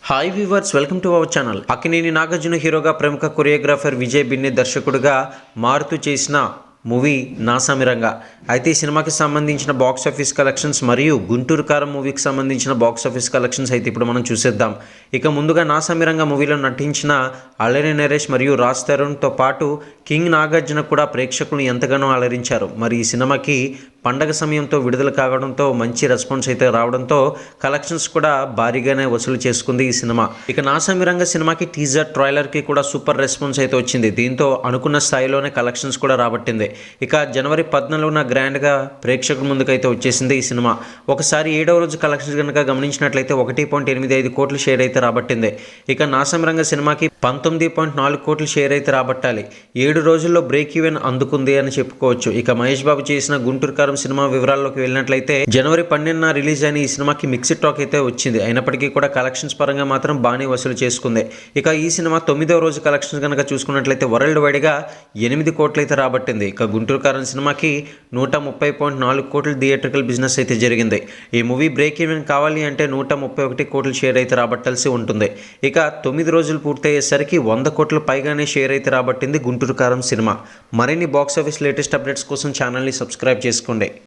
Hi viewers, welcome to our channel. Akkineni Nagarjuna హీరోగా ప్రముఖ choreographer Vijay Binny దర్శకుడిగా మారుతూ చేసిన మూవీ నాసామిరంగా. అయితే ఈ సినిమాకి సంబంధించిన బాక్స్ ఆఫీస్ కలెక్షన్స్ మరియు గుంటూరు కారం మూవీకి సంబంధించిన బాక్స్ ఆఫీస్ కలెక్షన్స్ అయితే ఇప్పుడు మనం చూసేద్దాం. ఇక ముందుగా నాసామిరంగా మూవీలో నటించిన అల్లరి నరేష్ మరియు రాజ్ తరుణ్తో పాటు కింగ్ నాగార్జున కూడా ప్రేక్షకులను ఎంతగానో అలరించారు. మరి ఈ సినిమాకి పండగ సమయంతో విడుదల కావడంతో మంచి రెస్పాన్స్ అయితే రావడంతో కలెక్షన్స్ కూడా భారీగానే వసూలు చేసుకుంది ఈ సినిమా. ఇక నాసామిరంగా సినిమాకి టీజర్ ట్రైలర్కి కూడా సూపర్ రెస్పాన్స్ అయితే వచ్చింది. దీంతో అనుకున్న స్థాయిలోనే కలెక్షన్స్ కూడా రాబట్టింది. ఇక జనవరి 14న గ్రాండ్గా ప్రేక్షకుల ముందుకైతే వచ్చేసింది ఈ సినిమా. ఒకసారి 7వ రోజు కలెక్షన్స్ కనుక గమనించినట్లయితే 1.85 కోట్ల షేర్ అయితే రాబట్టింది. ఇక నాసామిరంగా సినిమాకి 19.4 కోట్ల షేర్ అయితే రాబట్టాలి. 7 రోజుల్లో బ్రేక్ ఈవెన్ అందుకుంది అని చెప్పుకోవచ్చు. ఇక మహేష్ బాబు చేసిన గుంటూరు కారం సినిమా వివరాల్లోకి వెళ్ళినట్లయితే జనవరి 12న రిలీజ్ అయిన ఈ సినిమాకి మిక్స్డ్ టాక్ అయితే వచ్చింది. అయినప్పటికీ కూడా కలెక్షన్స్ పరంగా మాత్రం బాగానే వసూలు చేసుకుంది. ఇక ఈ సినిమా 9వ రోజు కలెక్షన్స్ కనుక చూసుకున్నట్లయితే వరల్డ్ వైడ్గా 8 కోట్లు అయితే రాబట్టింది. ఇక గుంటూరు కారం సినిమాకి 130.4 కోట్ల థియేట్రికల్ బిజినెస్ అయితే జరిగింది. ఈ మూవీ బ్రేక్ ఈవెన్ కావాలి అంటే 131 కోట్ల షేర్ అయితే రాబట్టాల్సి ఉంటుంది. ఇక 9 రోజులు పూర్తయ్యేసరికి 100 కోట్ల పైగానే షేర్ అయితే రాబట్టింది గుంటూరు కారం సినిమా. మరిన్ని బాక్స్ ఆఫీస్ లేటెస్ట్ అప్డేట్స్ కోసం ఛానల్ని సబ్స్క్రైబ్ చేసుకోండి.